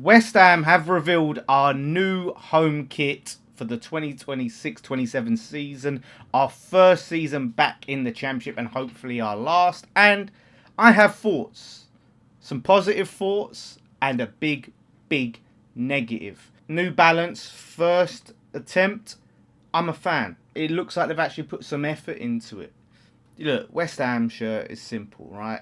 West Ham have revealed our new home kit for the 2026-27 season. Our first season back in the Championship and hopefully our last. And I have thoughts. Some positive thoughts and a big, big negative. New Balance, first attempt. I'm a fan. It looks like they've actually put some effort into it. Look, West Ham shirt is simple, right?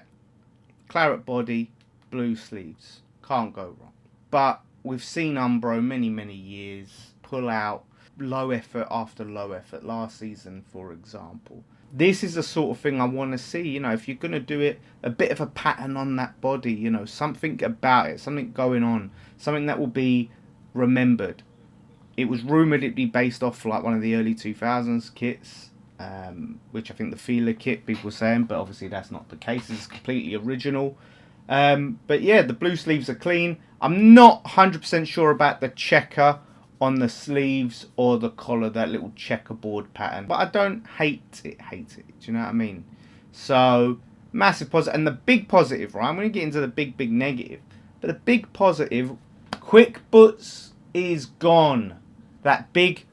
Claret body, blue sleeves. Can't go wrong. But we've seen Umbro many years pull out low effort after low effort. Last season, for example. This is the sort of thing I want to see. You know, if you're going to do it, a bit of a pattern on that body. You know, something about it. Something going on. Something that will be remembered. It was rumoured it'd be based off like one of the early 2000s kits. Which I think the Feeler kit, people were saying. But obviously that's not the case. It's completely original. But yeah, the blue sleeves are clean. I'm not 100% sure about the checker on the sleeves or the collar, that little checkerboard pattern. But I don't hate it. Do you know what I mean? So, massive positive. And the big positive, right? I'm going to get into the big negative. But the big positive, Quick Boots is gone. That big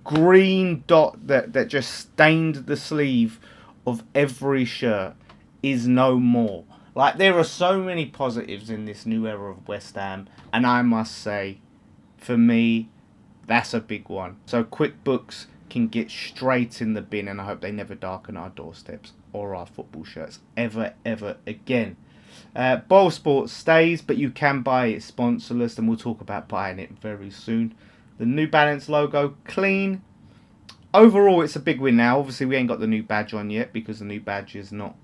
green dot that just stained the sleeve of every shirt is no more. Like, there are so many positives in this new era of West Ham. And I must say, for me, that's a big one. So QuickBooks can get straight in the bin, and I hope they never darken our doorsteps or our football shirts ever again. Bowl Sports stays, but you can buy it sponsorless, and we'll talk about buying it very soon. The New Balance logo, clean. Overall, it's a big win now. Obviously, we ain't got the new badge on yet because the new badge is not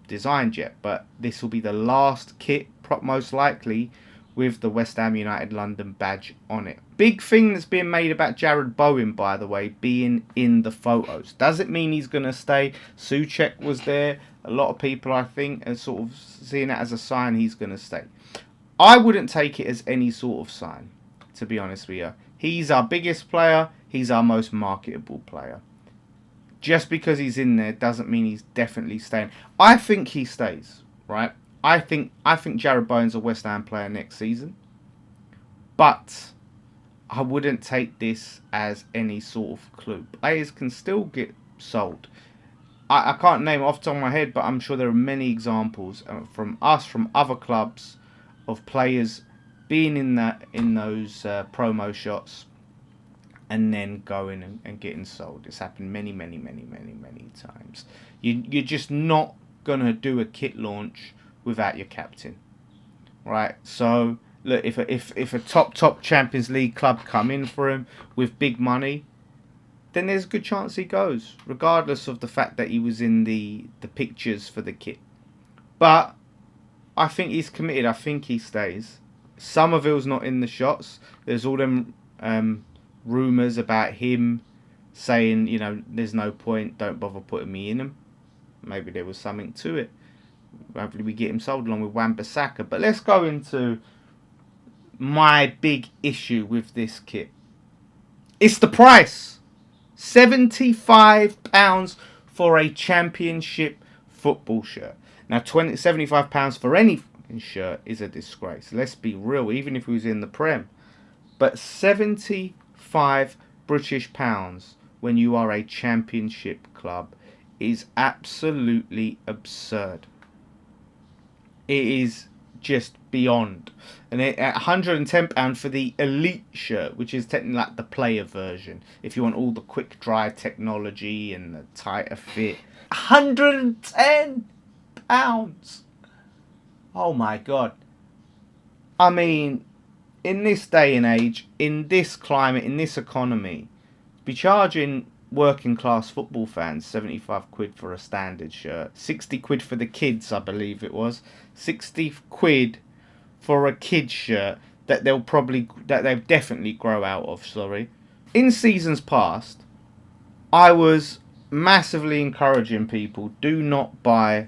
designed yet, but this will be the last kit, most likely, with the West Ham United London badge on it. Big thing that's being made about Jarrod Bowen, by the way, being in the photos. Does it mean he's going to stay? Souček was there. A lot of people, I think, are sort of seeing that as a sign he's going to stay. I wouldn't take it as any sort of sign, to be honest with you. He's our biggest player. He's our most marketable player. Just because he's in there doesn't mean he's definitely staying. I think he stays, right? I think Jarrod Bowen's a West Ham player next season. But I wouldn't take this as any sort of clue. Players can still get sold. I can't name it off the top of my head, but I'm sure there are many examples from other clubs, of players being in those promo shots and then going and getting sold. It's happened many times. You're just not going to do a kit launch without your captain, right? So look, if a top Champions League club come in for him with big money, then there's a good chance he goes, regardless of the fact that he was in the pictures for the kit. But I think he's committed. I think he stays. Somerville's not in the shots. There's all them rumours about him saying, you know, there's no point, don't bother putting me in them. Maybe there was something to it. Hopefully we get him sold along with Wan-Bissaka. But let's go into my big issue with this kit. It's the price. £75 for a Championship football shirt. Now, £75 for any fucking shirt is a disgrace. Let's be real, even if he was in the Prem. But 75 British pounds when you are a Championship club is absolutely absurd. It is just beyond. And at £110 for the Elite shirt, which is technically like the player version, if you want all the quick dry technology and the tighter fit. £110! Oh my god. I mean, in this day and age, in this climate, in this economy, be charging working class football fans 75 quid for a standard shirt, 60 quid for the kids, I believe it was, 60 quid for a kid's shirt that they'll definitely grow out of, sorry. In seasons past, I was massively encouraging people, do not buy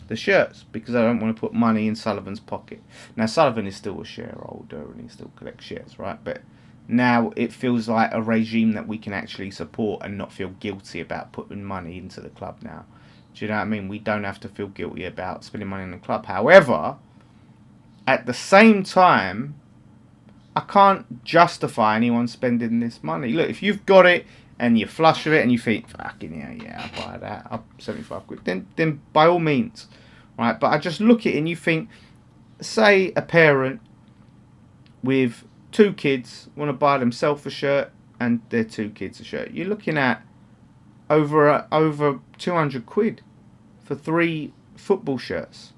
the shirts, because I don't want to put money in Sullivan's pocket. Now, Sullivan is still a shareholder and he still collects shares, right? But now it feels like a regime that we can actually support and not feel guilty about putting money into the club now. Do you know what I mean? We don't have to feel guilty about spending money in the club. However, at the same time, I can't justify anyone spending this money. Look, if you've got it and you're flush with it and you think, fucking yeah, I'll buy that, up 75 quid, then by all means, right? But I just look at it and you think, say a parent with 2 kids want to buy themselves a shirt and their 2 kids a shirt. You're looking at over 200 quid for 3 football shirts.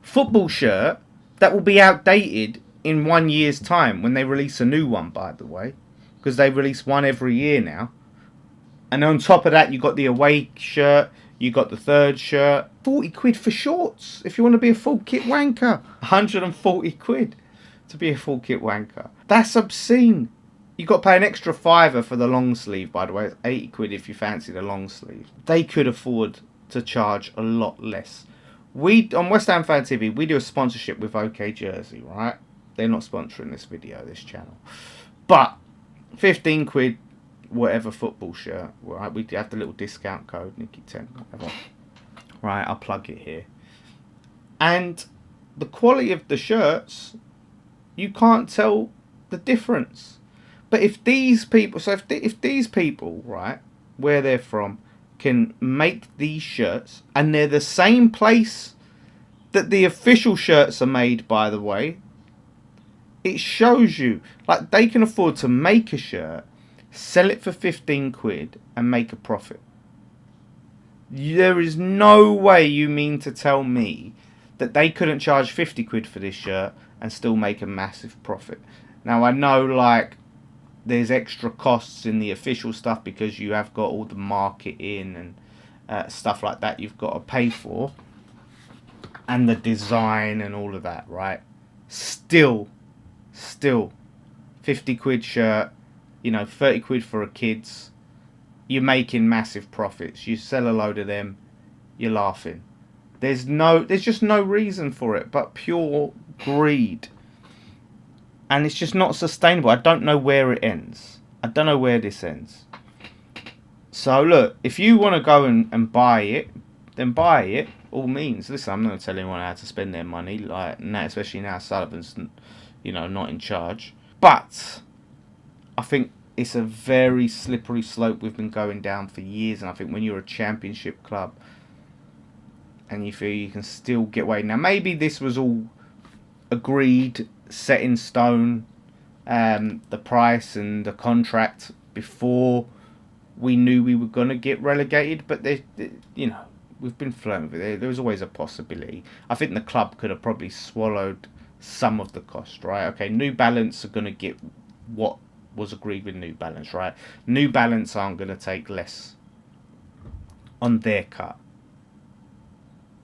Football shirt that will be outdated in 1 year's time when they release a new one, by the way, because they release one every year now. And on top of that, you got the away shirt, you got the third shirt. 40 quid for shorts if you want to be a full kit wanker. 140 quid to be a full kit wanker. That's obscene. You got to pay an extra £5 for the long sleeve, by the way. It's 80 quid if you fancy the long sleeve. They could afford to charge a lot less. We, on West Ham Fan TV, we do a sponsorship with OK Jersey, right? They're not sponsoring this video, this channel. But 15 quid, whatever football shirt, right? We have the little discount code, Nicky10, whatever. Right, I'll plug it here. And the quality of the shirts, you can't tell the difference. But if these people, if these people, right, where they're from, can make these shirts, and they're the same place that the official shirts are made, by the way, it shows you, like, they can afford to make a shirt, sell it for 15 quid, and make a profit. There is no way you mean to tell me that they couldn't charge 50 quid for this shirt and still make a massive profit. Now, I know, like, there's extra costs in the official stuff because you have got all the marketing and stuff like that you've got to pay for, and the design and all of that, right? Still 50 quid shirt, 30 quid for a kid's, you're making massive profits. You sell a load of them, you're laughing. There's just no reason for it but pure greed. And it's just not sustainable. I don't know where it ends. I don't know where this ends. So look, if you want to go and buy it, then buy it. All means. Listen, I'm not going to tell anyone how to spend their money, like now, especially now Sullivan's, not in charge. But I think it's a very slippery slope we've been going down for years. And I think when you're a championship club and you feel you can still get away. Now, maybe this was all agreed, set in stone, the price and the contract before we knew we were going to get relegated, but we've been flirting with it. There was always a possibility. I think the club could have probably swallowed some of the cost, right? Okay, New Balance are going to get what was agreed with New Balance, right? New Balance aren't going to take less on their cut.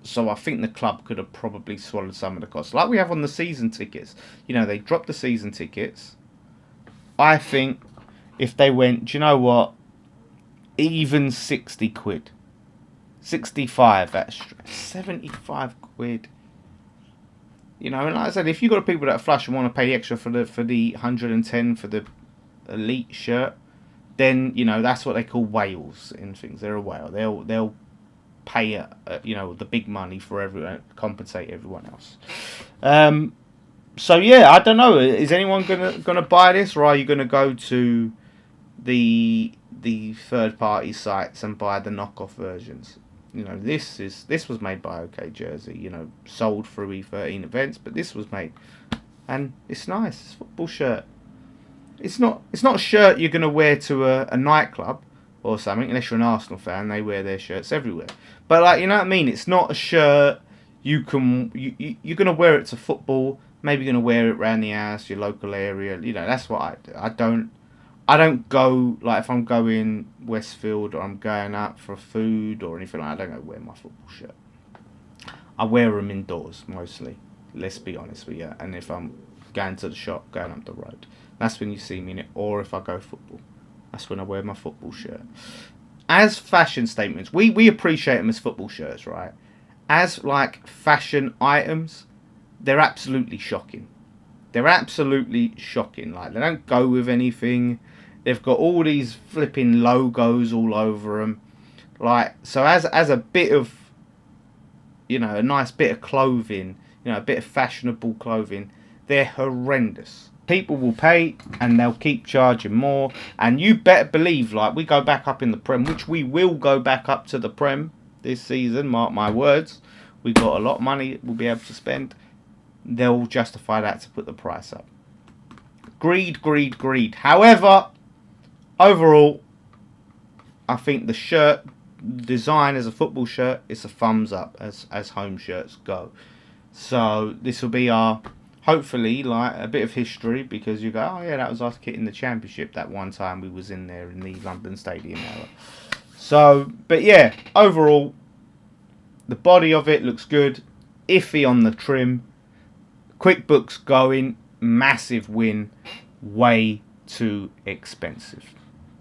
So I think the club could have probably swallowed some of the costs. Like we have on the season tickets. They dropped the season tickets. I think if they went, do you know what? Even 60 quid. 65 extra. 75 quid. And like I said, if you've got people that are flush and want to pay the extra for the 110 for the elite shirt, then, that's what they call whales in things. They're a whale. They'll pay the big money for everyone, compensate everyone else. So yeah, I don't know. Is anyone gonna buy this, or are you gonna go to the third party sites and buy the knockoff versions? This was made by OK Jersey. Sold through E13 events, but this was made, and it's nice. It's a football shirt. It's not a shirt you're gonna wear to a nightclub or something, unless you're an Arsenal fan. They wear their shirts everywhere. But, like, you know what I mean? It's not a shirt you're going to wear it to football. Maybe you're going to wear it around the house, your local area. That's what I do. I don't go, like, if I'm going Westfield or I'm going out for food or anything like that, I don't go wear my football shirt. I wear them indoors, mostly. Let's be honest with you. And if I'm going to the shop, going up the road, that's when you see me in it. Or if I go football, that's when I wear my football shirt. As fashion statements, we appreciate them as football shirts, right? As, like, fashion items, they're absolutely shocking. They're absolutely shocking. Like, they don't go with anything. They've got all these flipping logos all over them. Like, so as a bit of, a nice bit of clothing, a bit of fashionable clothing, they're horrendous. people will pay and they'll keep charging more. And you better believe, like, we go back up in the Prem, which we will go back up to the Prem this season, mark my words. We got a lot of money we'll be able to spend. They'll justify that to put the price up. Greed, greed, greed. However, overall, I think the shirt design as a football shirt is a thumbs up as home shirts go. So this will be our, hopefully, like a bit of history, because you go, oh yeah, that was us kit in the Championship that one time we was in there in the London Stadium era. So, but yeah, overall, the body of it looks good. Iffy on the trim. QuickBooks going, massive win. Way too expensive.